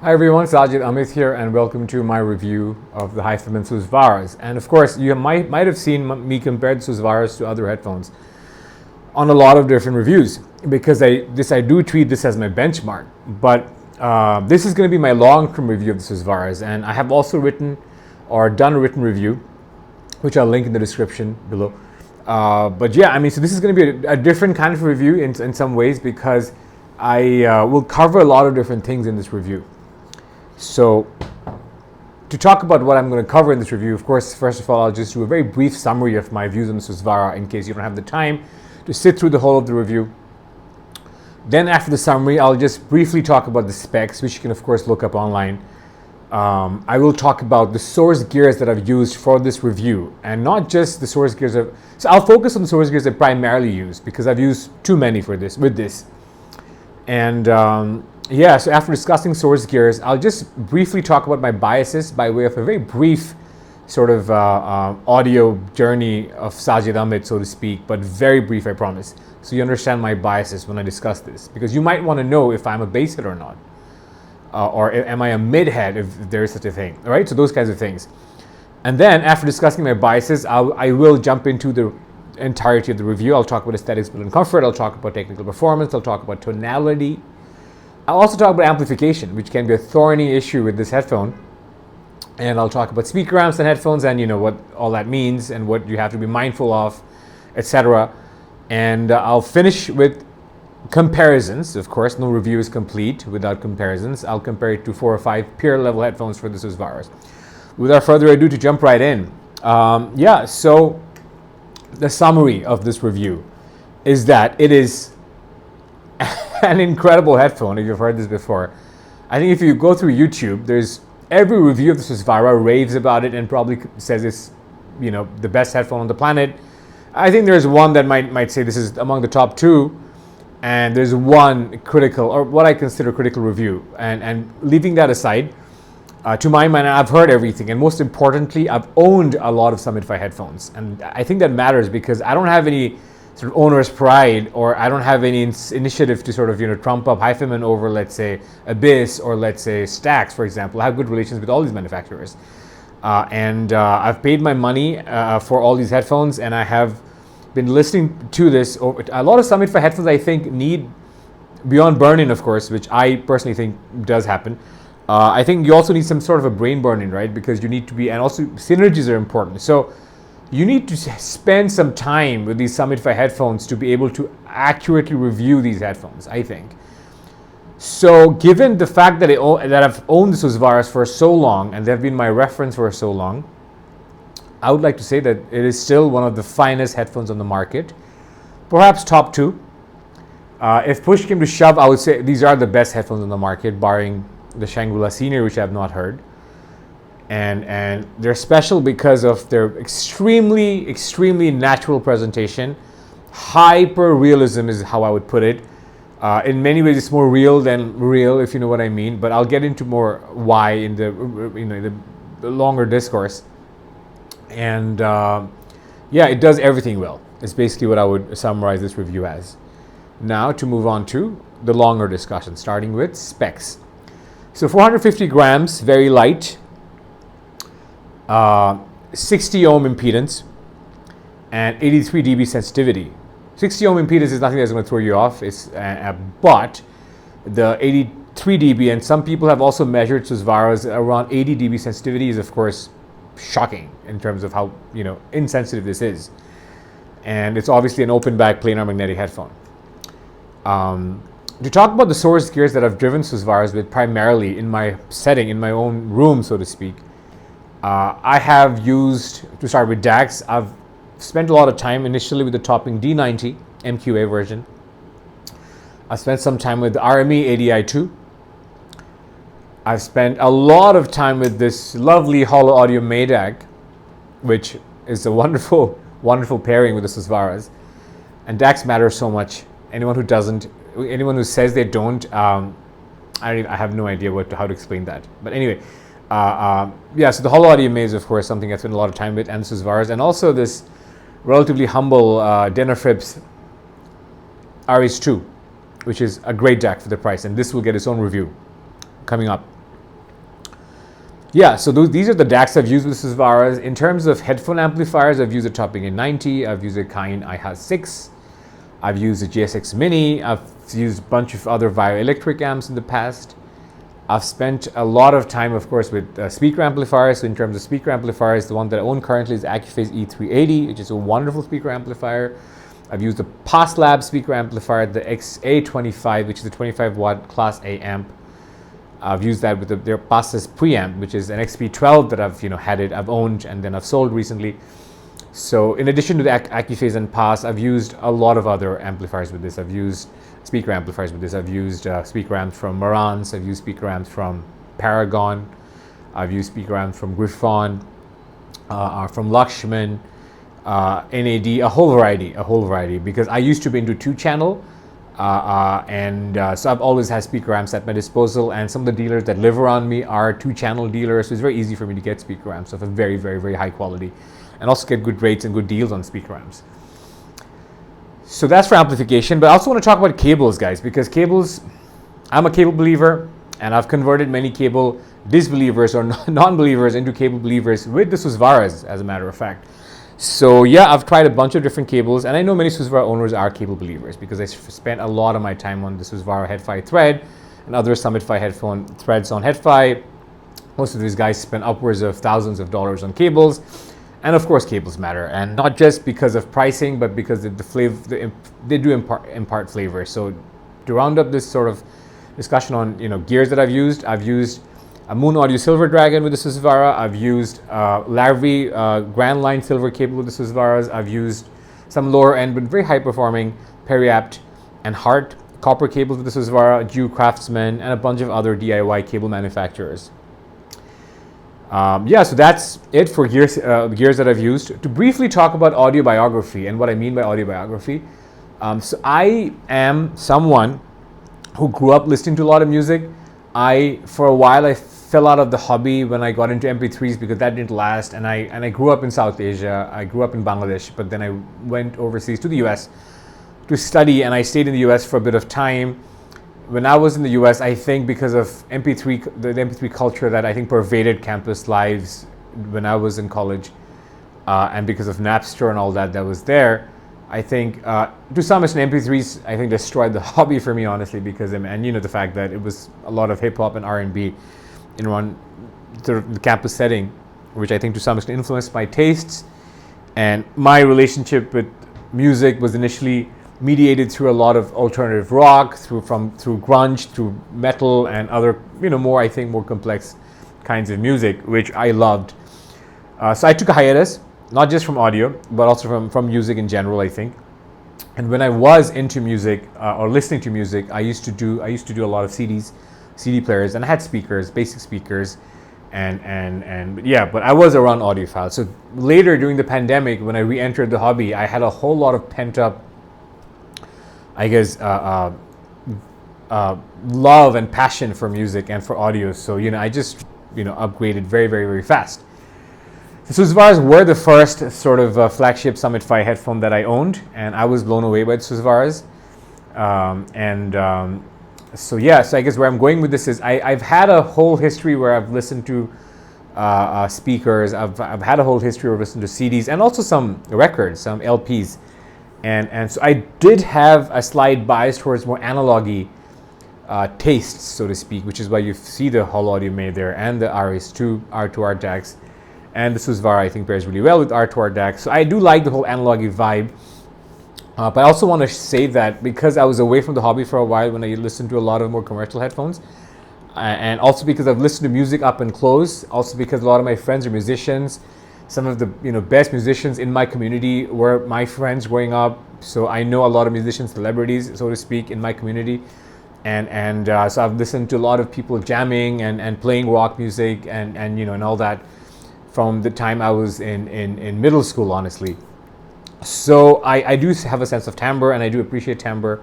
Hi everyone, Sajid Amit here, and welcome to my review of the HIFIMAN Susvaras. And of course, you might have seen me compare the Susvaras to other headphones on a lot of different reviews because I do treat this as my benchmark. But this is going to be my long-term review of the Susvaras, and I have also done a written review, which I'll link in the description below. But yeah, so this is going to be a different kind of review in some ways because I will cover a lot of different things in this review. So to talk about what I'm going to cover in this review, of course, first of all, I'll just do a very brief summary of my views on the Susvara in case you don't have the time to sit through the whole of the review. Then after the summary, I'll just briefly talk about the specs, which you can of course look up online. I will talk about the source gears that I've used for this review, and not just the source gears. So I'll focus on the source gears I primarily use because I've used too many with this. And yeah, so after discussing source gears, I'll just briefly talk about my biases by way of a very brief sort of audio journey of Sajid Amit, so to speak, but very brief, I promise. So you understand my biases when I discuss this, because you might want to know if I'm a bass head or not, or am I a mid head if there is such a thing, all right? So those kinds of things. And then after discussing my biases, I will jump into the entirety of the review. I'll talk about aesthetics, build, and comfort. I'll talk about technical performance. I'll talk about tonality. I'll also talk about amplification, which can be a thorny issue with this headphone. And I'll talk about speaker amps and headphones and what all that means and what you have to be mindful of, etc. And I'll finish with comparisons. Of course, no review is complete without comparisons. I'll compare it to 4 or 5 peer level headphones for the Susvaras. Without further ado, to jump right in. Yeah, so the summary of this review is that it is an incredible headphone. If you've heard this before, I think if you go through YouTube, there's every review of the Susvara raves about it and probably says it's the best headphone on the planet. I think there's one that might say this is among the top 2, and there's one critical, or what I consider critical review. And leaving that aside, to my mind, I've heard everything, and most importantly, I've owned a lot of Amplify headphones, and I think that matters because I don't have any sort of owner's pride, or I don't have any initiative to sort of trump up HIFIMAN over, let's say, Abyss or let's say Stax, for example. I have good relations with all these manufacturers, and I've paid my money for all these headphones, and I have been listening to this. A lot of Amplify headphones I think need, beyond burn-in, of course, which I personally think does happen. I think you also need some sort of a brain burn-in, right? Because you need to be, and also synergies are important. So you need to spend some time with these Amplify headphones to be able to accurately review these headphones, I think. So given the fact that I've owned the Susvaras for so long, and they've been my reference for so long, I would like to say that it is still one of the finest headphones on the market, perhaps top 2. If push came to shove, I would say these are the best headphones on the market, barring the Shangri-La Senior, which I have not heard. And they're special because of their extremely natural presentation. Hyper realism is how I would put it. In many ways, it's more real than real, if you know what I mean. But I'll get into more why in the longer discourse. And yeah, it does everything well. It's basically what I would summarize this review as. Now to move on to the longer discussion, starting with specs. So 450 grams, very light. 60 ohm impedance and 83 dB sensitivity. 60 ohm impedance is nothing that's going to throw you off. It's but the 83 dB, and some people have also measured Susvaras around 80 dB sensitivity, is of course shocking in terms of how insensitive this is. And it's obviously an open back planar magnetic headphone. To talk about the source gears that I've driven Susvaras with primarily in my setting, in my own room, so to speak, I have used, to start with DACs, I've spent a lot of time initially with the Topping D90 MQA version. I've spent some time with the RME ADI2. I've spent a lot of time with this lovely Hollow Audio Maydag, which is a wonderful pairing with the Susvaras. And DACs matter so much. Anyone who says they don't, I have no idea how to explain that. But anyway, yeah, so the Hollow Audio May is, of course, something I spent a lot of time with, and the Susvaras, and also this relatively humble Denafrips RS2, which is a great DAC for the price, and this will get its own review coming up. yeah, so these are the DACs I've used with Susvaras. In terms of headphone amplifiers, I've used a Topping A90, I've used a Kind IHA6, I've used a GSX Mini, I've used a bunch of other bioelectric amps in the past. I've spent a lot of time, of course, with speaker amplifiers. So in terms of speaker amplifiers, the one that I own currently is Accuphase E380, which is a wonderful speaker amplifier. I've used the Past Lab speaker amplifier, the XA25, which is a 25 watt Class A amp. I've used that with their Pastas preamp, which is an XP12 that I've owned, and then I've sold recently. So in addition to the Accuphase and Pass, I've used a lot of other amplifiers with this. I've used speaker amplifiers with this. I've used speaker amps from Marantz. I've used speaker amps from Paragon. I've used speaker amps from Griffon, from Lakshman, NAD, a whole variety, because I used to be into 2-channel. So I've always had speaker amps at my disposal, and some of the dealers that live around me are 2-channel dealers, so it's very easy for me to get speaker amps of a very, very, very high quality, and also get good rates and good deals on speaker amps. So that's for amplification, but I also want to talk about cables, guys, because cables, I'm a cable believer, and I've converted many cable disbelievers or non-believers into cable believers with the Susvaras, as a matter of fact. So yeah, I've tried a bunch of different cables, and I know many Susvara owners are cable believers because I spent a lot of my time on the Susvara HeadFi thread and other SummitFi headphone threads on HeadFi. Most of these guys spend upwards of thousands of dollars on cables, and of course cables matter, and not just because of pricing, but because they do impart flavor. So to round up this sort of discussion on gears that I've used a Moon Audio Silver Dragon with the Susvara. I've used Larvi Grand Line Silver cable with the Susvaras. I've used some lower end but very high performing Periapt and Hart copper cables with the Susvara, Jew Craftsman, and a bunch of other DIY cable manufacturers. So that's it for gears that I've used. To briefly talk about audio biography and what I mean by audio biography. So I am someone who grew up listening to a lot of music. For a while, I fell out of the hobby when I got into MP3s because that didn't last, and I grew up in South Asia. I grew up in Bangladesh, but then I went overseas to the US to study, and I stayed in the US for a bit of time. When I was in the US, I think because of the MP3 culture that I think pervaded campus lives when I was in college, and because of Napster and all that was there, I think to some extent MP3s I think destroyed the hobby for me, honestly, because the fact that it was a lot of hip hop and R&B in one the campus setting, which I think to some extent influenced my tastes, and my relationship with music was initially mediated through a lot of alternative rock, through grunge, through metal, and other more complex kinds of music, which I loved. So I took a hiatus, not just from audio, but also from music in general, I think. And when I was into music or listening to music, I used to do a lot of CD players, and I had speakers, basic speakers, but I was around audiophile. So later during the pandemic, when I re-entered the hobby, I had a whole lot of pent up, love and passion for music and for audio. So I just upgraded very, very, very fast. The Susvaras were the first sort of flagship SummitFi headphone that I owned, and I was blown away by the Susvaras. So I guess where I'm going with this is I've had a whole history where I've listened to speakers. I've had a whole history of listening to CDs and also some records, some LPs, and so I did have a slight bias towards more analogy tastes, so to speak, which is why you see the Hall Audio made there and the RS2 R2R DACs. And the Susvara, I think, pairs really well with R2R DAC. So I do like the whole analogy vibe. But I also want to say that because I was away from the hobby for a while when I listened to a lot of more commercial headphones, and also because I've listened to music up and close, also because a lot of my friends are musicians. Some of the best musicians in my community were my friends growing up. So I know a lot of musicians, celebrities, so to speak, in my community. And so I've listened to a lot of people jamming and playing rock music and all that from the time I was in middle school, honestly. So I do have a sense of timbre, and I do appreciate timbre.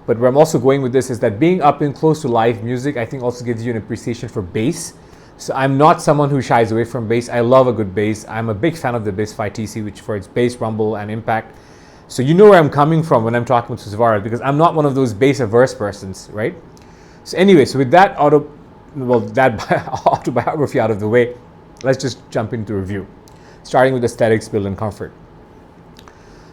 But where I'm also going with this is that being up and close to live music, I think also gives you an appreciation for bass. So I'm not someone who shies away from bass. I love a good bass. I'm a big fan of the Bassify TC, which for its bass, rumble, and impact. So you know where I'm coming from when I'm talking with Susvara, because I'm not one of those bass averse persons, right? So anyway, so with that well, that autobiography out of the way, let's just jump into review, starting with aesthetics, build, and comfort.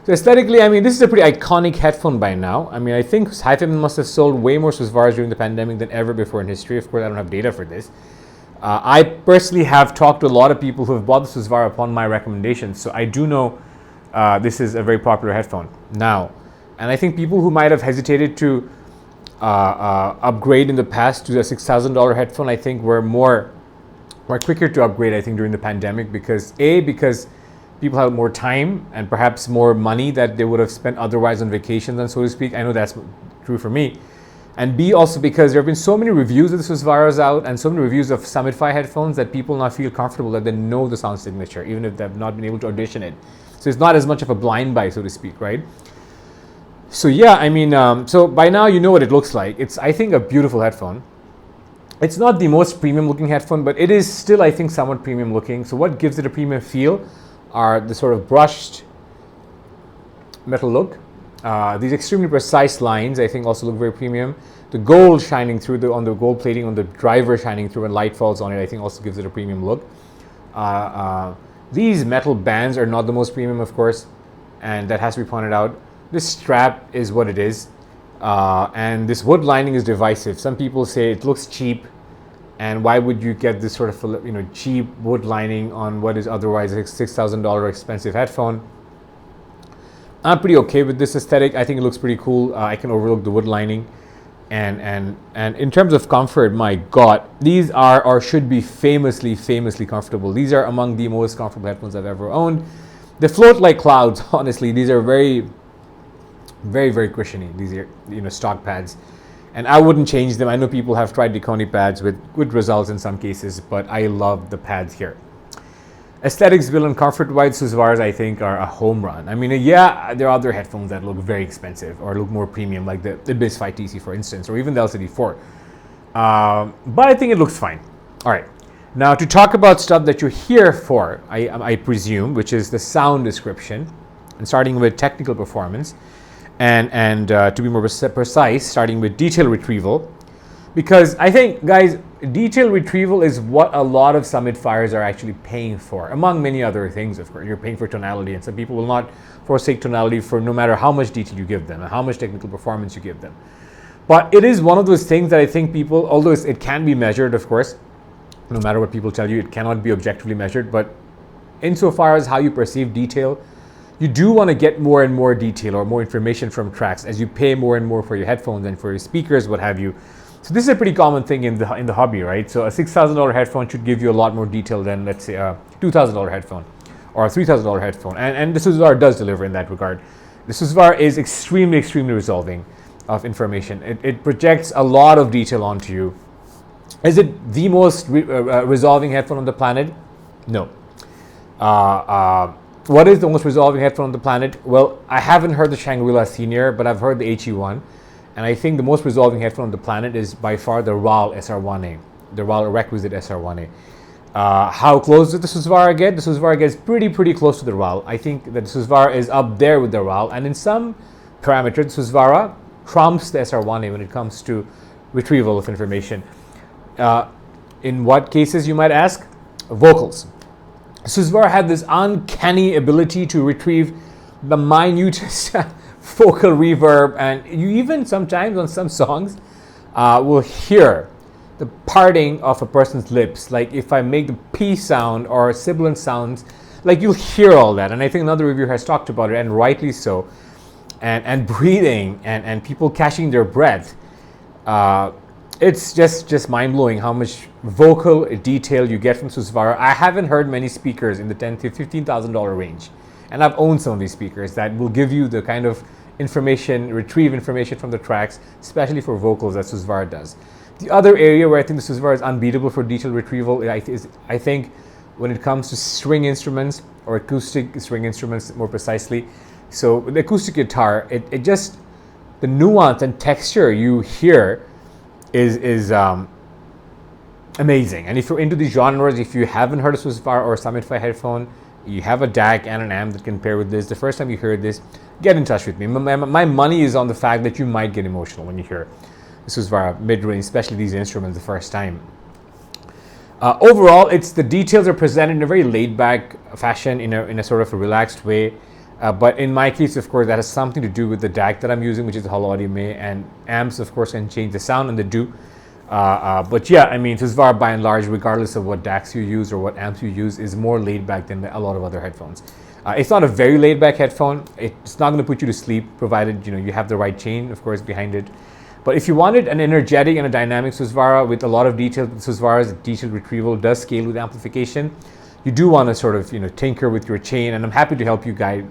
So aesthetically, I mean, this is a pretty iconic headphone by now. I mean, I think HIFIMAN must have sold way more Susvaras during the pandemic than ever before in history. Of course, I don't have data for this. I personally have talked to a lot of people who have bought the Susvara upon my recommendations, so I do know this is a very popular headphone now. And I think people who might have hesitated to upgrade in the past to a $6,000 headphone, I think were more quicker to upgrade, I think, during the pandemic because people have more time and perhaps more money that they would have spent otherwise on vacations and so to speak. I know that's true for me. And B, also because there have been so many reviews of the Susvaras out and so many reviews of Amplify headphones that people now feel comfortable that they know the sound signature, even if they've not been able to audition it. So it's not as much of a blind buy, so to speak, right? So yeah, I mean, so by now you know what it looks like. It's, I think, a beautiful headphone. It's not the most premium looking headphone, but it is still, I think, somewhat premium looking. So what gives it a premium feel are the sort of brushed metal look. These extremely precise lines, I think, also look very premium. The gold shining through on the gold plating on the driver shining through when light falls on it, I think, also gives it a premium look. These metal bands are not the most premium, of course, and that has to be pointed out. This strap is what it is, and this wood lining is divisive. Some people say it looks cheap, and why would you get this sort of cheap wood lining on what is otherwise a $6,000 expensive headphone? I'm pretty okay with this aesthetic. I think it looks pretty cool. I can overlook the wood lining, and in terms of comfort, my God, these are or should be famously comfortable. These are among the most comfortable headphones I've ever owned. They float like clouds. Honestly, these are very cushiony. These are stock pads. And I wouldn't change them. I know people have tried Deconi pads with good results in some cases, but I love the pads here. Aesthetics, build, and comfort-wise, Susvaras, I think, are a home run. I mean, yeah, there are other headphones that look very expensive or look more premium, like the Abyss 5TC, for instance, or even the LCD4. But I think it looks fine. All right. Now, to talk about stuff that you're here for, I presume, which is the sound description, and starting with technical performance. And to be more precise, starting with detail retrieval, because I think, guys, detail retrieval is what a lot of summit fires are actually paying for, among many other things. Of course, you're paying for tonality, and some people will not forsake tonality for no matter how much detail you give them and how much technical performance you give them. But it is one of those things that I think people, although it can be measured, of course, no matter what people tell you, it cannot be objectively measured, but insofar as how you perceive detail, you do want to get more and more detail or more information from tracks as you pay more and more for your headphones and for your speakers, what have you. So this is a pretty common thing in the hobby, right? So a $6,000 headphone should give you a lot more detail than, let's say, a $2,000 headphone or a $3,000 headphone. And the Susvara does deliver in that regard. The Susvara is extremely resolving of information. It projects a lot of detail onto you. Is it the most resolving headphone on the planet? No. What is the most resolving headphone on the planet? Well, I haven't heard the Shangri-La Senior, but I've heard the HE1. And I think the most resolving headphone on the planet is by far the RAL SR1A, the RAL Requisite SR1A. How close does the Susvara get? The Susvara gets pretty close to the RAL. I think that the Susvara is up there with the RAL. And in some parameters, the Susvara trumps the SR1A when it comes to retrieval of information. In what cases, you might ask? Vocals. Susvara had this uncanny ability to retrieve the minutest vocal reverb, and you even sometimes on some songs will hear the parting of a person's lips. Like if I make the P sound or sibilant sounds, like you'll hear all that. And I think another reviewer has talked about it, and rightly so. And breathing and people catching their breath. It's just mind-blowing how much vocal detail you get from Susvara. I haven't heard many speakers in the $10,000 to $15,000 range, and I've owned some of these speakers that will give you the kind of information, retrieve information from the tracks, especially for vocals, that Susvara does. The other area where I think the Susvara is unbeatable for detail retrieval is, I think, when it comes to string instruments or acoustic string instruments more precisely. So the acoustic guitar, it just, the nuance and texture you hear is amazing. And if you're into these genres, if you haven't heard of Susvara or Amplify headphone, you have a DAC and an amp that can pair with this, the first time you hear this, get in touch with me. My money is on the fact that you might get emotional when you hear the Susvara mid-range, especially these instruments the first time. Overall, it's the details are presented in a very laid-back fashion, in a sort of a relaxed way. But in my case, of course, that has something to do with the DAC that I'm using, which is the Holo Audio May, and amps, of course, can change the sound, and they do. But yeah, I mean, Susvara by and large, regardless of what DACs you use or what amps you use, is more laid back than a lot of other headphones. It's not a very laid back headphone. It's not going to put you to sleep, provided you have the right chain, of course, behind it. But if you wanted an energetic and a dynamic Susvara with a lot of detail, Susvara's detail retrieval does scale with amplification. You do want to sort of tinker with your chain, and I'm happy to help you guys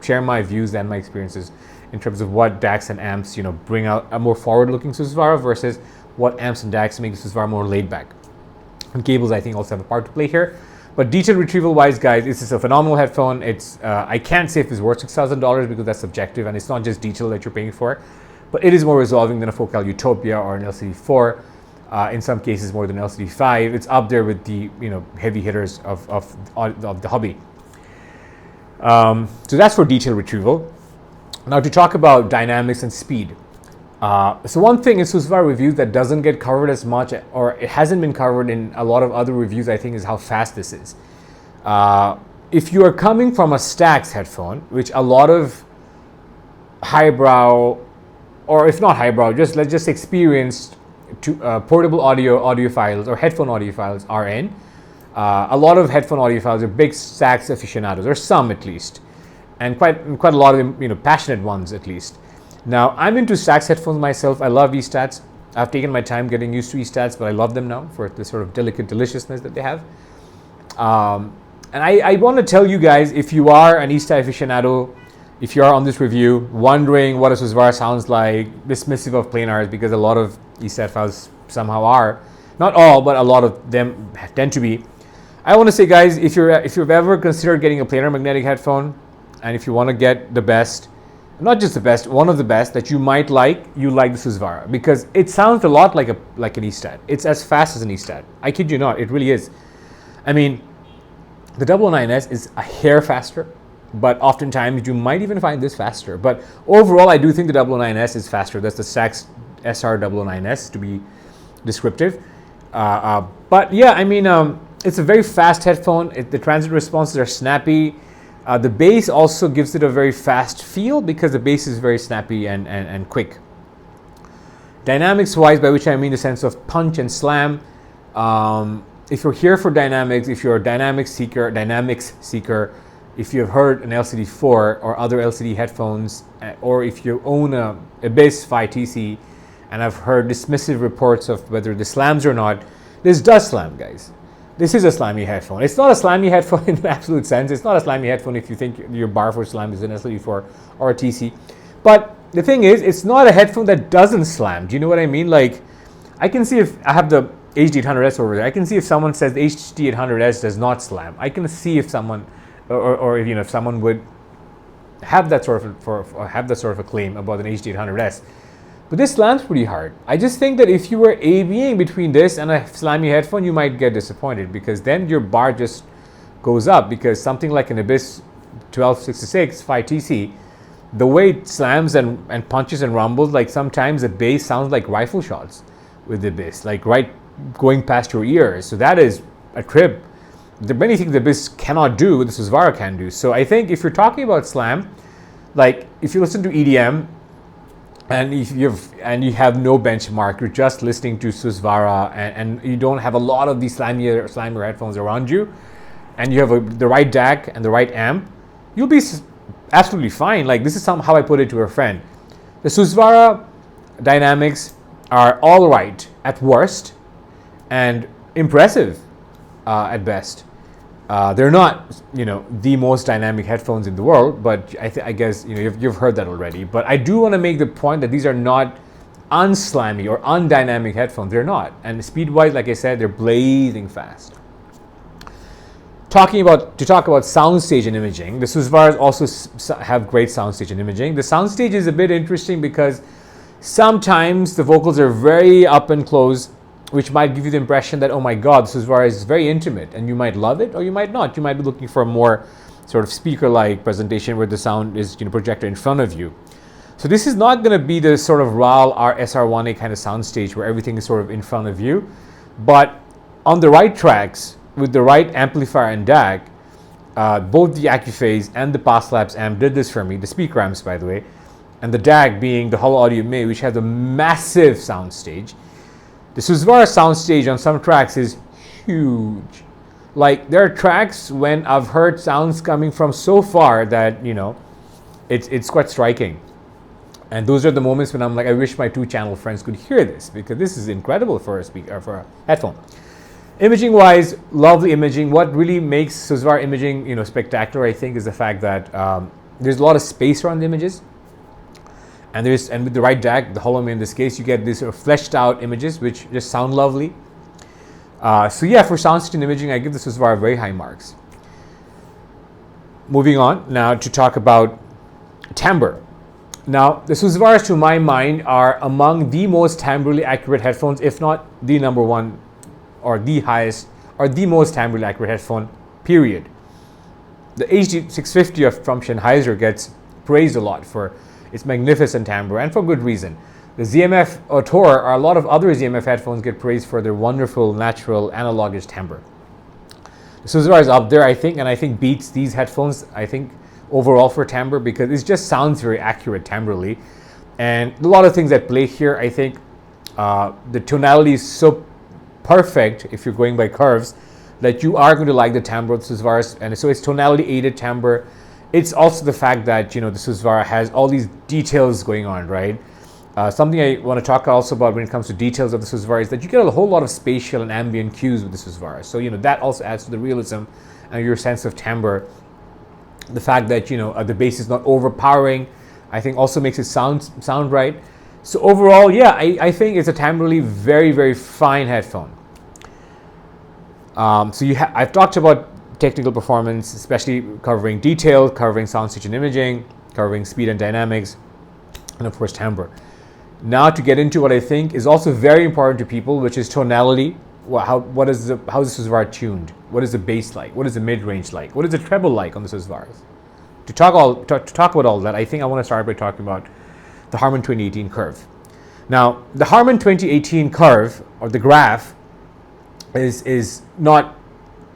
share my views and my experiences in terms of what DACs and amps bring out a more forward-looking Susvara versus what amps and DACs make Susvara more laid back. And cables, I think, also have a part to play here. But detail retrieval wise, guys, this is a phenomenal headphone. It's I can't say if it's worth $6,000 because that's subjective, and it's not just detail that you're paying for, but it is more resolving than a Focal Utopia or an LCD4. In some cases, more than LCD5. It's up there with the heavy hitters of the hobby. So that's for detail retrieval. Now to talk about dynamics and speed. So one thing in Susvara reviews that doesn't get covered as much, or it hasn't been covered in a lot of other reviews, I think, is how fast this is. If you are coming from a Stax headphone, which a lot of highbrow, or if not highbrow, let's just experienced portable audiophiles or headphone audiophiles are in. A lot of headphone audiophiles are big Stax aficionados, or some at least, and quite a lot of them, passionate ones at least. Now, I'm into Stax headphones myself. I love eStats. I've taken my time getting used to eStats, but I love them now for the sort of delicate deliciousness that they have. And I want to tell you guys, if you are an eStat aficionado, if you are on this review wondering what a Susvara sounds like, dismissive of planars, because a lot of eStat files somehow are, not all, but a lot of them tend to be. I want to say, guys, if you've ever considered getting a planar magnetic headphone, and if you want to get the best, not just the best, one of the best that you might like, you like the Susvara, because it sounds a lot like an eStat. It's as fast as an eStat. I kid you not, it really is. I mean, the 009S is a hair faster, but oftentimes you might even find this faster. But overall, I do think the 009S is faster. That's the Stax SR009S to be descriptive. But yeah, I mean, it's a very fast headphone. The transit responses are snappy. The bass also gives it a very fast feel because the bass is very snappy and quick. Dynamics wise, by which I mean the sense of punch and slam. If you're here for dynamics, if you're a dynamics seeker, if you've heard an LCD4 or other LCD headphones, or if you own a Abyss 5TC, and I've heard dismissive reports of whether this slams or not, this does slam, guys. This is a slammy headphone. It's not a slammy headphone in the absolute sense. It's not a slammy headphone if you think your bar for slam is an LCD4 or a TC. But the thing is, it's not a headphone that doesn't slam. Do you know what I mean? Like, I can see if I have the HD800S over there. I can see if someone says the HD800S does not slam. I can see if someone, or if someone would have that sort of a claim about an HD800S. But this slams pretty hard. I just think that if you were ABing between this and a slammy headphone, you might get disappointed, because then your bar just goes up, because something like an Abyss 1266 5TC, the way it slams and punches and rumbles, like sometimes the bass sounds like rifle shots with the Abyss, like right going past your ears. So that is a trip. There are many things the Abyss cannot do, the Susvara can do. So I think if you're talking about slam, like if you listen to EDM, and if you have no benchmark, you're just listening to Susvara, and you don't have a lot of these slamier headphones around you, and you have the right DAC and the right amp, you'll be absolutely fine. Like, this is how I put it to a friend. The Susvara dynamics are all right at worst and impressive at best. They're not, the most dynamic headphones in the world, but I guess, you've heard that already. But I do want to make the point that these are not unslammy or undynamic headphones. They're not. And speed-wise, like I said, they're blazing fast. To talk about soundstage and imaging, the Susvaras also have great soundstage and imaging. The soundstage is a bit interesting because sometimes the vocals are very up and close, which might give you the impression that, oh my God, Susvara is very intimate, and you might love it or you might not. You might be looking for a more sort of speaker-like presentation where the sound is projected in front of you. So this is not going to be the sort of RAL SR1A kind of soundstage where everything is sort of in front of you, but on the right tracks with the right amplifier and DAC, both the Accuphase and the Past Labs amp did this for me, the speaker amps by the way, and the DAC being the Holo Audio May, which has a massive soundstage. The Susvara soundstage on some tracks is huge. Like, there are tracks when I've heard sounds coming from so far that, it's quite striking. And those are the moments when I'm like, I wish my 2-channel friends could hear this, because this is incredible for a speaker, for a headphone. Imaging wise, lovely imaging. What really makes Susvara imaging, spectacular, I think, is the fact that there's a lot of space around the images. And with the right DAC, the Holo May in this case, you get these sort of fleshed out images which just sound lovely. So yeah, for soundstage and imaging, I give the Susvara very high marks. Moving on now to talk about timbre. Now, the Susvaras, to my mind, are among the most timbrally accurate headphones, if not the number one or the highest or the most timbrally accurate headphone, period. The HD650 from Sennheiser gets praised a lot for its magnificent timbre, and for good reason. The ZMF Autor or a lot of other ZMF headphones get praised for their wonderful, natural, analogish timbre. The Susvara is up there, I think, and I think beats these headphones, I think, overall for timbre, because it just sounds very accurate timbrally. And a lot of things at play here, I think. The tonality is so perfect, if you're going by curves, that you are going to like the timbre of the Susvara. And so it's tonality aided timbre. It's also the fact that, the Susvara has all these details going on, right? Something I want to talk also about when it comes to details of the Susvara is that you get a whole lot of spatial and ambient cues with the Susvara. So, that also adds to the realism and your sense of timbre. The fact that, the bass is not overpowering, I think also makes it sound right. So overall, yeah, I think it's a timbrally very, very fine headphone. I've talked about technical performance, especially covering detail, covering soundstage and imaging, covering speed and dynamics, and of course timbre. Now to get into what I think is also very important to people, which is tonality. How is the Susvara tuned? What is the bass like? What is the mid-range like? What is the treble like on the Susvaras? To talk about all that, I think I want to start by talking about the Harman 2018 curve. Now, the Harman 2018 curve, or the graph, is not,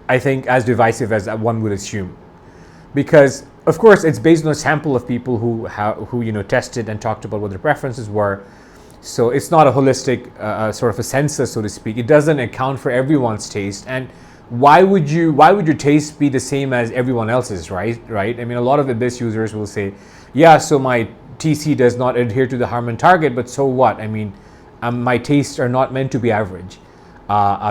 I think, as divisive as one would assume, because of course it's based on a sample of people who tested and talked about what their preferences were. So it's not a holistic sort of a census, so to speak. It doesn't account for everyone's taste. And why would your taste be the same as everyone else's, right? I mean, a lot of Abyss users will say, yeah, so my TC does not adhere to the Harman target, but so what? I mean, my tastes are not meant to be average.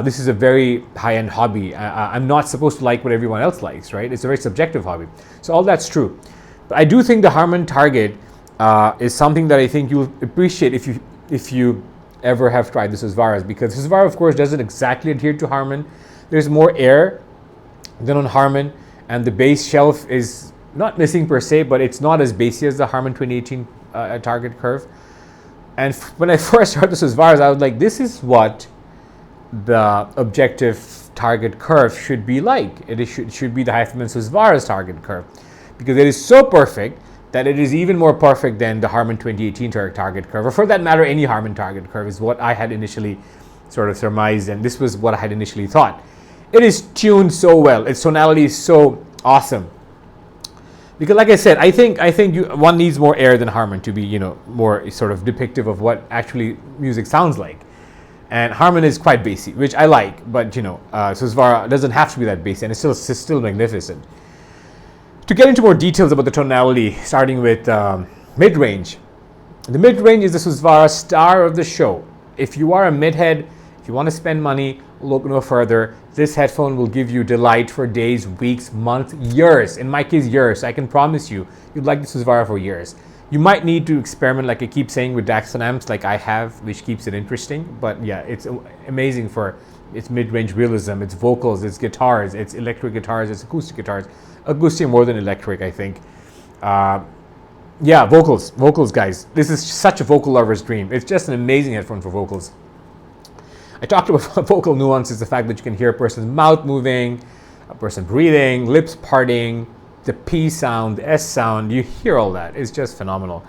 This is a very high-end hobby. I'm not supposed to like what everyone else likes, right? It's a very subjective hobby. So all that's true. But I do think the Harman target is something that I think you'll appreciate if you ever have tried the Susvaras, because Susvara, of course, doesn't exactly adhere to Harman. There's more air than on Harman, and the bass shelf is not missing per se, but it's not as bassy as the Harman 2018 target curve. And when I first heard the Susvaras, I was like, this is what the objective target curve should be like. It should be the HIFIMAN Susvara's target curve, because it is so perfect that it is even more perfect than the Harman 2018 target curve, or for that matter, any Harman target curve, is what I had initially sort of surmised, and this was what I had initially thought. It is tuned so well. Its tonality is so awesome. Because, like I said, I think one needs more air than Harman to be, more sort of depictive of what actually music sounds like. And Harman is quite bassy, which I like, but Susvara doesn't have to be that bassy, and it's still magnificent. To get into more details about the tonality, starting with mid-range. The mid-range is the Susvara star of the show. If you are a mid-head, if you want to spend money, look no further. This headphone will give you delight for days, weeks, months, years. In my case, years. I can promise you, you'd like the Susvara for years. You might need to experiment, like I keep saying, with DACs and amps, like I have, which keeps it interesting. But yeah, it's amazing for its mid-range realism, its vocals, its guitars, its electric guitars, its acoustic guitars. Acoustic more than electric, I think. Yeah, vocals, guys. This is such a vocal lover's dream. It's just an amazing headphone for vocals. I talked about vocal nuances, the fact that you can hear a person's mouth moving, a person breathing, lips parting, the P sound, the S sound. You hear all that. It's just phenomenal.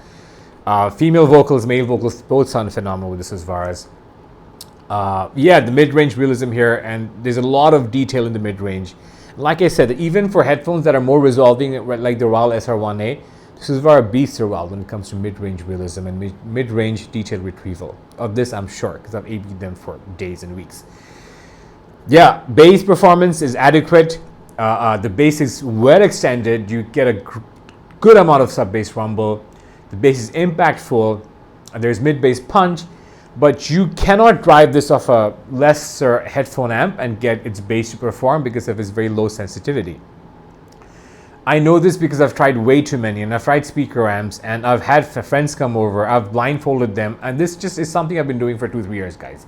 Female vocals, male vocals, both sound phenomenal with the Susvaras. Yeah, the mid-range realism here, and there's a lot of detail in the mid-range. Like I said, even for headphones that are more resolving, like the RAL SR1A, Susvara beats the RAL when it comes to mid-range realism and mid-range detail retrieval. Of this, I'm sure, because I've AB'd them for days and weeks. Yeah, bass performance is adequate. The bass is well extended. You get a good amount of sub-bass rumble. The bass is impactful. There's mid-bass punch. But you cannot drive this off a lesser headphone amp and get its bass to perform because of its very low sensitivity. I know this because I've tried way too many, and I've tried speaker amps, and I've had friends come over, I've blindfolded them, and this just is something I've been doing for 2-3 years, guys.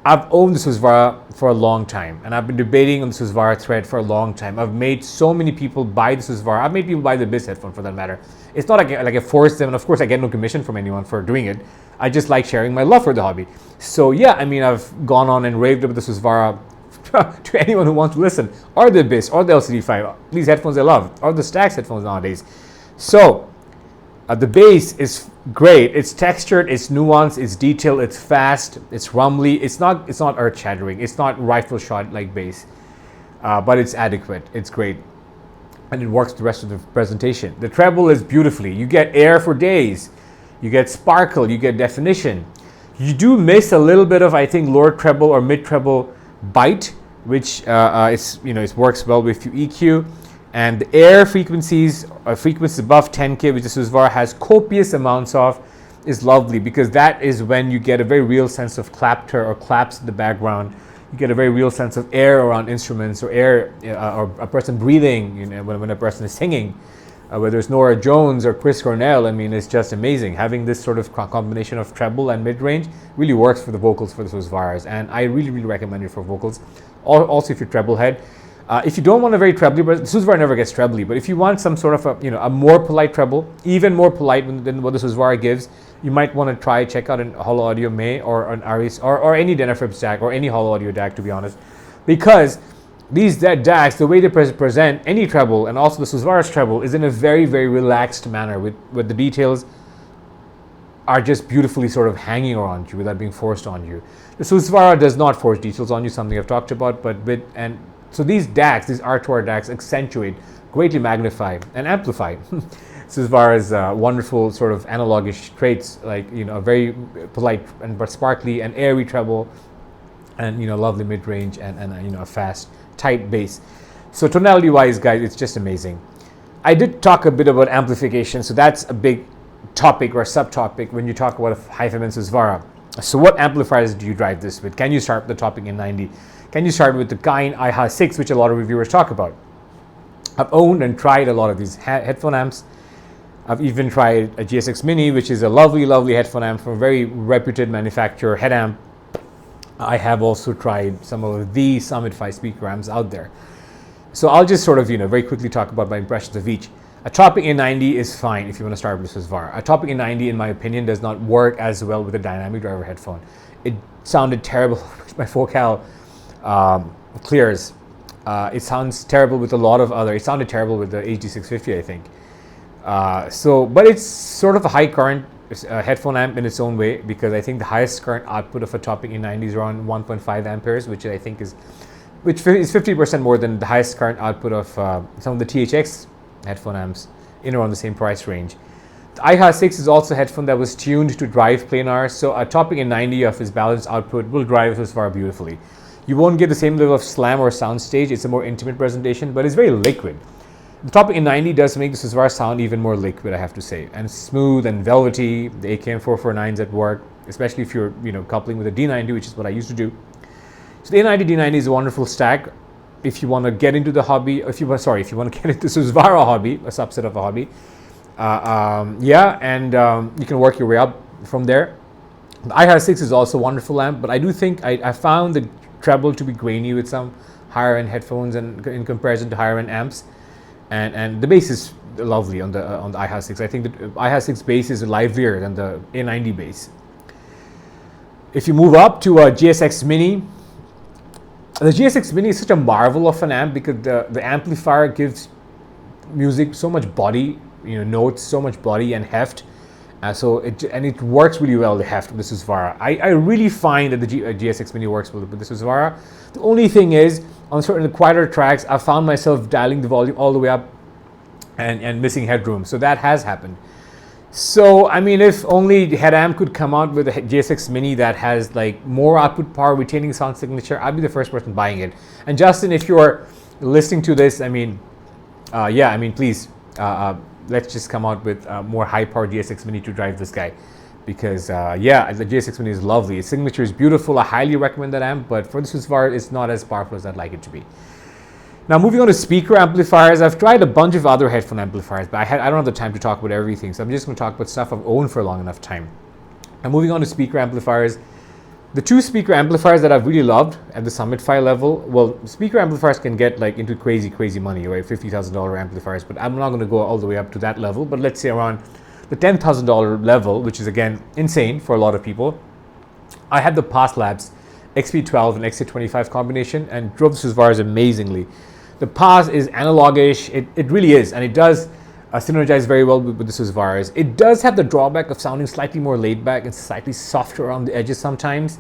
I've owned the Susvara for a long time, and I've been debating on the Susvara thread for a long time. I've made so many people buy the Susvara. I've made people buy the Biz headphone for that matter. It's not like I force them, and of course I get no commission from anyone for doing it. I just like sharing my love for the hobby. So yeah, I mean, I've gone on and raved about the Susvara to anyone who wants to listen, or the Biz, or the LCD5. These headphones I love, or the Stax headphones nowadays. So the bass is great. It's textured, it's nuanced, it's detailed, it's fast, it's rumbly. It's not earth-shattering. It's not rifle shot like bass, but it's adequate. It's great, and it works the rest of the presentation. The treble is beautifully. You get air for days. You get sparkle. You get definition. You do miss a little bit of, I think, lower treble or mid treble bite, which it works well with your EQ. And the air frequencies above 10K, which the Susvara has copious amounts of, is lovely because that is when you get a very real sense of clapter or claps in the background. You get a very real sense of air around instruments or air or a person breathing, when a person is singing. Whether it's Nora Jones or Chris Cornell, I mean, it's just amazing. Having this sort of combination of treble and mid-range really works for the vocals for the Susvaras, and I really, really recommend it for vocals. Also, if you're treble head. If you don't want a very trebly, but the Susvara never gets trebly, but if you want some sort of a more polite treble, even more polite than what the Susvara gives, you might want to check out an Holo Audio May or an Aris or any Denafrib DAC or any Holo Audio DAC, to be honest, because these DACs, the way they present any treble and also the Susvara's treble is in a very, very relaxed manner with the details are just beautifully sort of hanging around you without being forced on you. The Susvara does not force details on you, something I've talked about, so these DACs, these R2R DACs, accentuate, greatly magnify, and amplify Susvara's wonderful sort of analogish traits, like a very polite but sparkly and airy treble, and lovely mid-range and a fast, tight bass. So tonality-wise, guys, it's just amazing. I did talk a bit about amplification, so that's a big topic or subtopic when you talk about HIFIMAN Susvara. So what amplifiers do you drive this with? Can you start the topic in 90? Can you start with the Kain IHA6, which a lot of reviewers talk about? I've owned and tried a lot of these headphone amps. I've even tried a GSX Mini, which is a lovely, lovely headphone amp from a very reputed manufacturer, head amp. I have also tried some of the Amplify speaker amps out there. So I'll just sort of, very quickly talk about my impressions of each. A Topic A90 is fine if you want to start with Susvara. A Topic A90, in my opinion, does not work as well with a dynamic driver headphone. It sounded terrible with my Focal clears. It sounds terrible with a lot of other. It sounded terrible with the HD650, I think. But it's sort of a high current headphone amp in its own way, because I think the highest current output of a Topic A90 is around 1.5 amperes, which I think is 50% more than the highest current output of some of the THX headphone amps in around the same price range. The IHA6 is also a headphone that was tuned to drive planar, so a Topic A90 of its balanced output will drive Susvara beautifully. You won't get the same level of slam or soundstage. It's a more intimate presentation, but it's very liquid. The Topic A90 does make the Susvara sound even more liquid, I have to say, and smooth and velvety. The AKM 449s at work, especially if you're coupling with a D90, which is what I used to do. So the A90 D90 is a wonderful stack if you want to get into the hobby. If you want to get into Susvara hobby, a subset of a hobby. You can work your way up from there. The IHA6 is also a wonderful amp, but I do think I found the treble to be grainy with some higher end headphones and in comparison to higher end amps. And the bass is lovely on the IHA6. I think the IHA6 bass is livelier than the A90 bass. If you move up to a GSX Mini, the GSX Mini is such a marvel of an amp because the amplifier gives music so much body, notes, so much body and heft, And it works really well, the heft of the Susvara. I really find that the GSX Mini works well with the Susvara. The only thing is, on certain quieter tracks, I found myself dialing the volume all the way up and missing headroom. So that has happened. So, I mean, if only Headamp could come out with a GSX Mini that has like more output power, retaining sound signature, I'd be the first person buying it. And Justin, if you're listening to this, I mean, please, let's just come out with more high-power GSX Mini to drive this guy, because the GSX Mini is lovely. Its signature is beautiful. I highly recommend that amp, but for the Susvara, it's not as powerful as I'd like it to be. Now, moving on to speaker amplifiers, I've tried a bunch of other headphone amplifiers, but I don't have the time to talk about everything, so I'm just going to talk about stuff I've owned for a long enough time. Now, moving on to speaker amplifiers, the two speaker amplifiers that I've really loved at the Amplify level, well, speaker amplifiers can get like into crazy money, right? $50,000 amplifiers, but I'm not going to go all the way up to that level, but let's say around the $10,000 level, which is again insane for a lot of people. I had the Past Labs XP12 and XA25 combination and drove the Susvaras amazingly. The Paz is analogish, it really is, and it does synergize very well with the Susvaras. It does have the drawback of sounding slightly more laid back and slightly softer around the edges sometimes.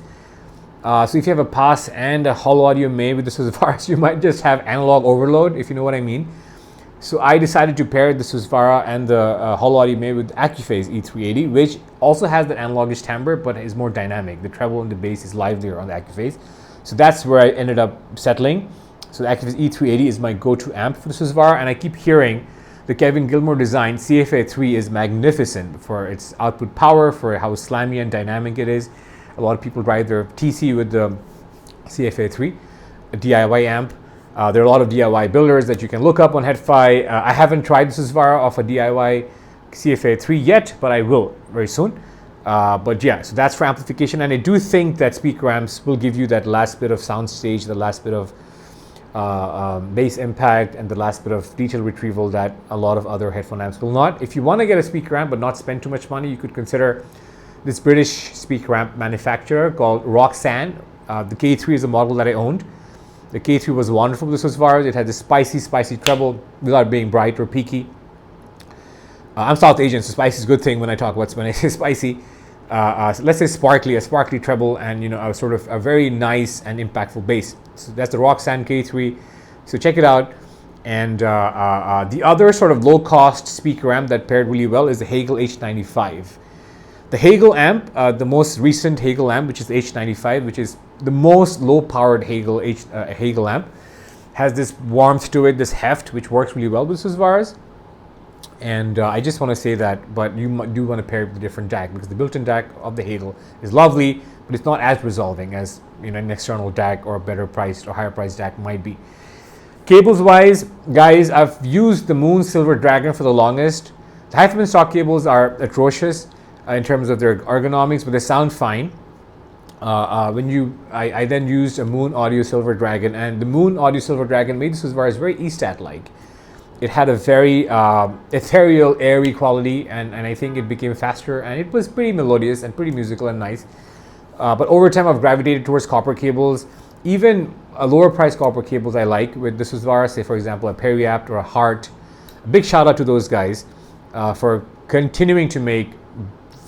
So if you have a Paz and a hollow audio made with the Susvaras, you might just have analog overload, if you know what I mean. So I decided to pair the Susvara and the hollow audio made with Accuphase E380, which also has that analogish timbre, but is more dynamic. The treble and the bass is livelier on the Accuphase. So that's where I ended up settling. So the Accuphase E380 is my go-to amp for the Susvara, and I keep hearing the Kevin Gilmore design CFA3 is magnificent for its output power, for how slammy and dynamic it is. A lot of people drive their TC with the CFA3, a DIY amp. There are a lot of DIY builders that you can look up on HiFi. I haven't tried the Susvara off a DIY CFA3 yet, but I will very soon. But yeah, so that's for amplification, and I do think that speaker amps will give you that last bit of sound stage, the last bit of bass impact, and the last bit of detail retrieval that a lot of other headphone amps will not. If you want to get a speaker amp but not spend too much money, you could consider this British speaker amp manufacturer called Roxanne. The K3 is a model that I owned. The K3 was wonderful with the Susvaras. It had this spicy treble without being bright or peaky. I'm South Asian, so spicy is a good thing when I say spicy. So let's say a sparkly treble, and a sort of a very nice and impactful bass. So that's the Roxanne K3. So check it out. And the other sort of low-cost speaker amp that paired really well is the Hagel H95. The Hagel amp, the most recent Hagel amp, which is the H95, which is the most low-powered Hagel amp, has this warmth to it, this heft, which works really well with Susvaras. And I just want to say that, but you do want to pair it with a different DAC, because the built-in DAC of the Hagel is lovely, but it's not as resolving as an external DAC or a better priced or higher priced DAC might be. Cables wise, guys, I've used the Moon Silver Dragon for the longest. The HIFIMAN stock cables are atrocious in terms of their ergonomics, but they sound fine. I then used a Moon Audio Silver Dragon, and the Moon Audio Silver Dragon made the Susvaras very E-Stat-like. It had a very ethereal, airy quality, and I think it became faster, and it was pretty melodious and pretty musical and nice. But over time, I've gravitated towards copper cables. Even lower price copper cables I like with the Susvara, say for example a Periapt or a Hart. A big shout out to those guys for continuing to make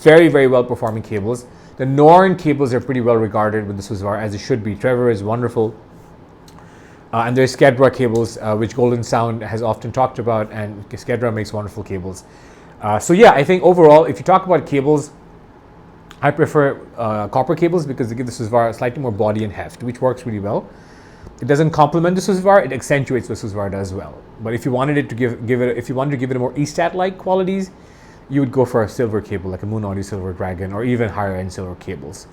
very well performing cables. The Norn cables are pretty well regarded with the Susvara, as it should be. Trevor is wonderful. And there's Skedra cables, which Golden Sound has often talked about, and Skedra makes wonderful cables. So yeah, I think overall, if you talk about cables, I prefer copper cables because they give the Susvara slightly more body and heft, which works really well. It doesn't complement the Susvara; it accentuates what Susvara does well. But if you wanted it to if you wanted to give it a more E-Stat-like qualities, you would go for a silver cable, like a Moon Audio Silver Dragon, or even higher end silver cables.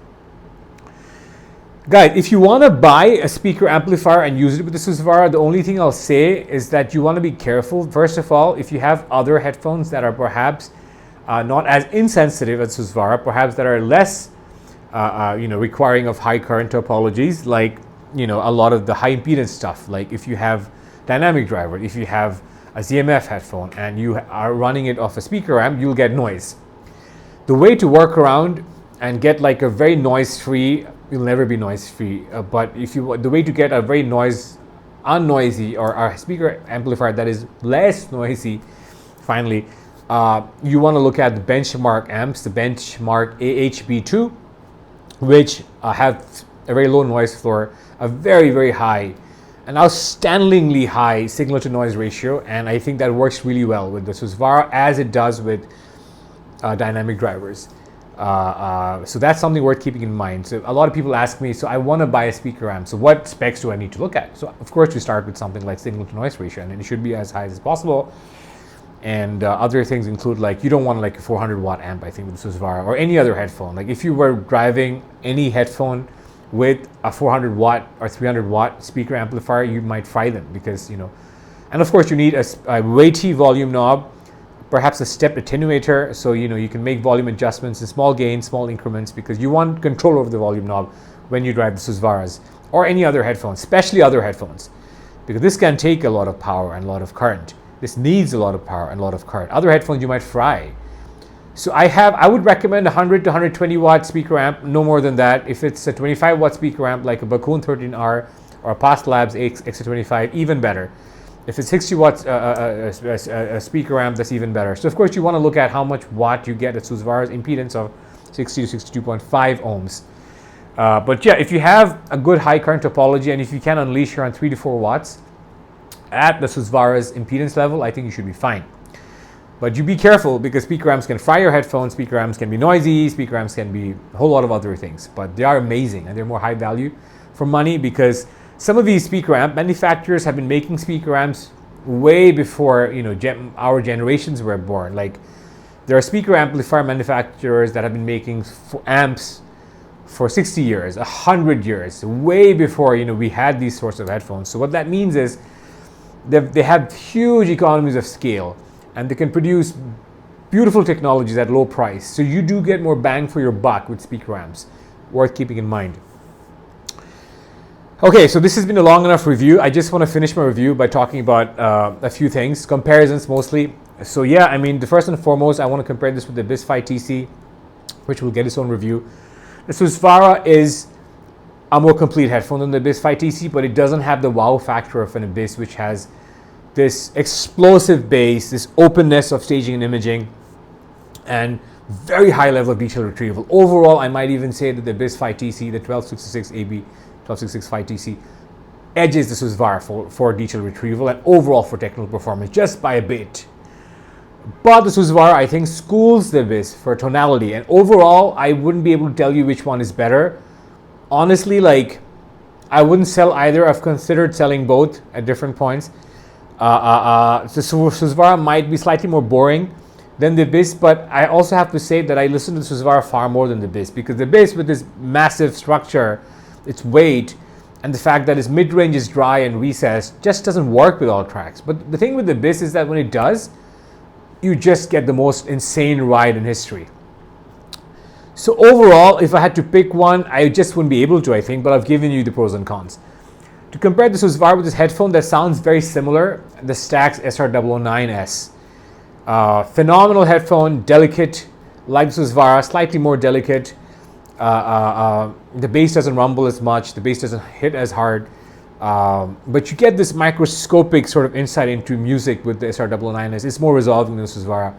Guys, if you want to buy a speaker amplifier and use it with the Susvara, the only thing I'll say is that you want to be careful. First of all, if you have other headphones that are perhaps not as insensitive as Susvara, perhaps that are less, requiring of high current topologies, like a lot of the high impedance stuff. Like if you have dynamic driver, if you have a ZMF headphone and you are running it off a speaker amp, you'll get noise. The way to work around and get like a very noise-free, you'll never be noise-free, but the way to get a very unnoisy or a speaker amplifier that is less noisy, finally, you want to look at the benchmark amps, the benchmark AHB2, which have a very low noise floor, a very, very high, an outstandingly high signal to noise ratio, and I think that works really well with the Susvara as it does with dynamic drivers. So that's something worth keeping in mind. So a lot of people ask me, so I want to buy a speaker amp, so what specs do I need to look at? So of course you start with something like signal to noise ratio, and it should be as high as possible. And other things include, like, you don't want like a 400 watt amp, I think, with the Susvara, or any other headphone. Like if you were driving any headphone with a 400 watt or 300 watt speaker amplifier, you might fry them, because, and of course you need a weighty volume knob, perhaps a step attenuator, so you can make volume adjustments in small gains, small increments, because you want control over the volume knob when you drive the Susvaras or any other headphones, especially other headphones, because this can take a lot of power and a lot of current. This needs a lot of power and a lot of current. Other headphones you might fry. So I would recommend a 100 to 120 watt speaker amp, no more than that. If it's a 25 watt speaker amp like a Bakun 13R or a Past Labs X25, even better. If it's 60 watts a speaker amp, that's even better. So of course you want to look at how much watt you get at Susvara's impedance of 60 to 62.5 ohms. But yeah, if you have a good high current topology, and if you can unleash around 3 to 4 watts at the Susvara's impedance level, I think you should be fine. But you be careful, because speaker amps can fry your headphones, speaker amps can be noisy, speaker amps can be a whole lot of other things. But they are amazing, and they're more high value for money, because some of these speaker amp manufacturers have been making speaker amps way before our generations were born. Like, there are speaker amplifier manufacturers that have been making amps for 60 years, 100 years, way before we had these sorts of headphones. So what that means is they have huge economies of scale, and they can produce beautiful technologies at low price. So you do get more bang for your buck with speaker amps, worth keeping in mind. Okay, so this has been a long enough review. I just want to finish my review by talking about a few things, comparisons mostly. So yeah, I mean, the first and foremost, I want to compare this with the Amplify TC, which will get its own review. The Susvara is a more complete headphone than the Amplify TC, but it doesn't have the wow factor of an Abyss, which has this explosive bass, this openness of staging and imaging, and very high level of detail retrieval. Overall, I might even say that the Amplify TC, the 1266 AB, 12665 TC, edges the Susvara for detail retrieval and overall for technical performance, just by a bit. But the Susvara, I think, schools the Abyss for tonality, and overall, I wouldn't be able to tell you which one is better. Honestly, like, I wouldn't sell either. I've considered selling both at different points. The Susvara might be slightly more boring than the Abyss, but I also have to say that I listen to the Susvara far more than the Abyss, because the Abyss, with this massive structure, its weight, and the fact that its mid-range is dry and recessed, just doesn't work with all tracks. But the thing with the Abyss is that when it does, you just get the most insane ride in history. So overall, if I had to pick one, I just wouldn't be able to, I think, but I've given you the pros and cons. To compare the Susvara with this headphone that sounds very similar, the Stax SR009S. Phenomenal headphone, delicate, like the Susvara, slightly more delicate. The bass doesn't rumble as much, the bass doesn't hit as hard, but you get this microscopic sort of insight into music with the SR009S. It's more resolving than the Susvara.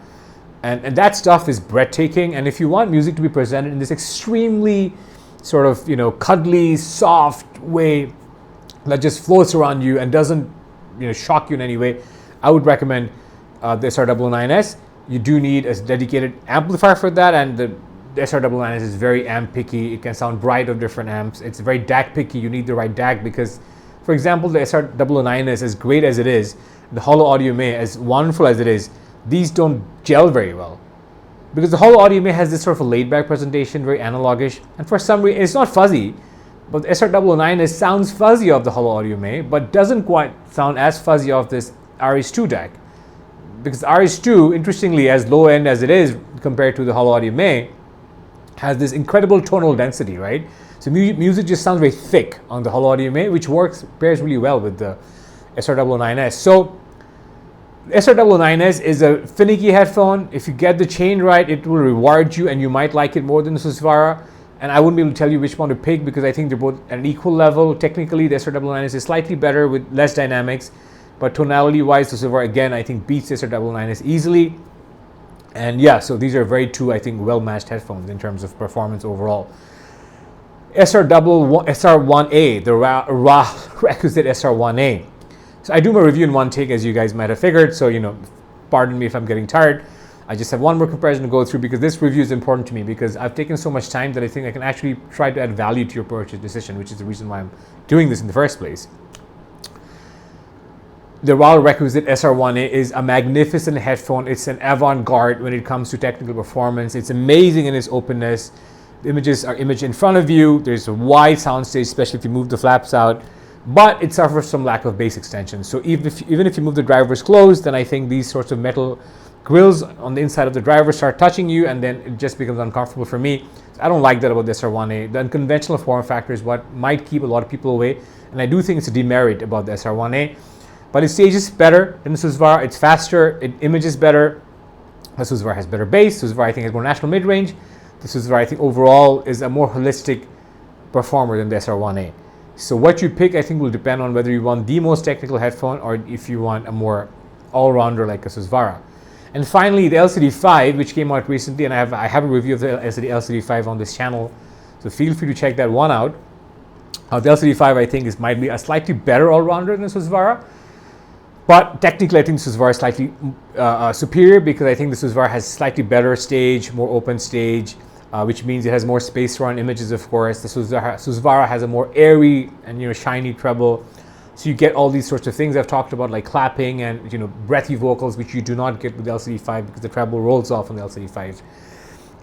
And that stuff is breathtaking. And if you want music to be presented in this extremely sort of, cuddly, soft way that just floats around you and doesn't, shock you in any way, I would recommend the SR009S. You do need a dedicated amplifier for that, and the SR009S is very amp picky. It can sound bright of different amps. It's very DAC picky. You need the right DAC because, for example, the SR009S, as great as it is, the Hollow Audio May, as wonderful as it is, these don't gel very well. Because the Hollow Audio May has this sort of a laid-back presentation, very analogish, and for some reason, it's not fuzzy, but the SR009S sounds fuzzy of the Hollow Audio May, but doesn't quite sound as fuzzy of this RS2 DAC. Because the RS2, interestingly, as low-end as it is compared to the Hollow Audio May, has this incredible tonal density, right? So music just sounds very thick on the Hollow Audio May, which pairs really well with the SR009S. So SR009S is a finicky headphone. If you get the chain right, it will reward you, and you might like it more than the Susvara. And I wouldn't be able to tell you which one to pick because I think they're both at an equal level. Technically, the SR009S is slightly better with less dynamics, but tonality-wise, the Susvara, again, I think beats the SR009S easily. And yeah, so these are very two, I think, well-matched headphones in terms of performance overall. SR1A, the raw requisite SR1A. So I do my review in one take, as you guys might have figured. So, pardon me if I'm getting tired. I just have one more comparison to go through because this review is important to me because I've taken so much time that I think I can actually try to add value to your purchase decision, which is the reason why I'm doing this in the first place. The raw requisite SR1A is a magnificent headphone. It's an avant-garde when it comes to technical performance. It's amazing in its openness. The images are image in front of you. There's a wide soundstage, especially if you move the flaps out, but it suffers from lack of bass extension. So even if you move the drivers closed, then I think these sorts of metal grills on the inside of the driver start touching you, and then it just becomes uncomfortable for me. So I don't like that about the SR1A. The unconventional form factor is what might keep a lot of people away, and I do think it's a demerit about the SR1A. But it stages better than the Susvara. It's faster. It images better. The Susvara has better bass. Susvara, I think, has more natural mid-range. The Susvara, I think, overall is a more holistic performer than the SR1A. So what you pick, I think, will depend on whether you want the most technical headphone or if you want a more all-rounder like a Susvara. And finally, the LCD5, which came out recently, and I have a review of the LCD5 on this channel, so feel free to check that one out. The LCD5, I think, might be a slightly better all-rounder than the Susvara. But technically, I think the Susvara is slightly superior because I think the Susvara has slightly better stage, more open stage, which means it has more space around images, of course. The Susvara has a more airy and shiny treble. So you get all these sorts of things I've talked about, like clapping and breathy vocals, which you do not get with the LCD5 because the treble rolls off on the LCD5.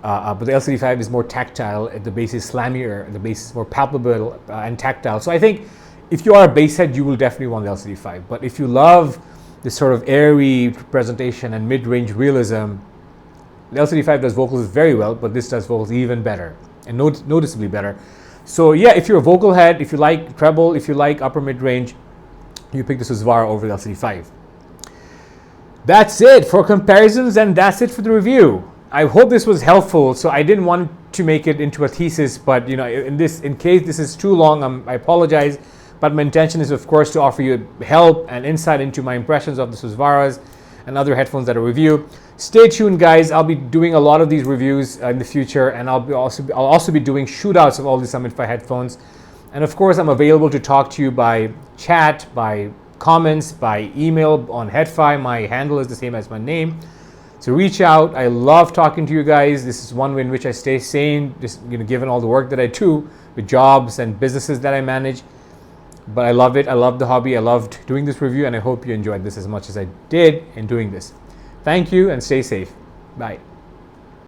But the LCD5 is more tactile. The bass is slammier. The bass is more palpable and tactile. So I think if you are a bass head, you will definitely want the LCD5. But if you love this sort of airy presentation and mid-range realism, the LCD5 does vocals very well, but this does vocals even better and noticeably better. So yeah, if you're a vocal head, if you like treble, if you like upper mid-range, you pick the Susvara over the LCD5. That's it for comparisons, and that's it for the review. I hope this was helpful. So I didn't want to make it into a thesis, but in case this is too long, I apologize. But my intention is, of course, to offer you help and insight into my impressions of the Susvaras and other headphones that I review. Stay tuned, guys. I'll be doing a lot of these reviews in the future, and I'll also be doing shootouts of all these Amplify headphones. And of course, I'm available to talk to you by chat, by comments, by email on HIFI. My handle is the same as my name. So reach out. I love talking to you guys. This is one way in which I stay sane, just given all the work that I do with jobs and businesses that I manage. But I love it. I love the hobby. I loved doing this review, and I hope you enjoyed this as much as I did in doing this. Thank you, and stay safe. Bye.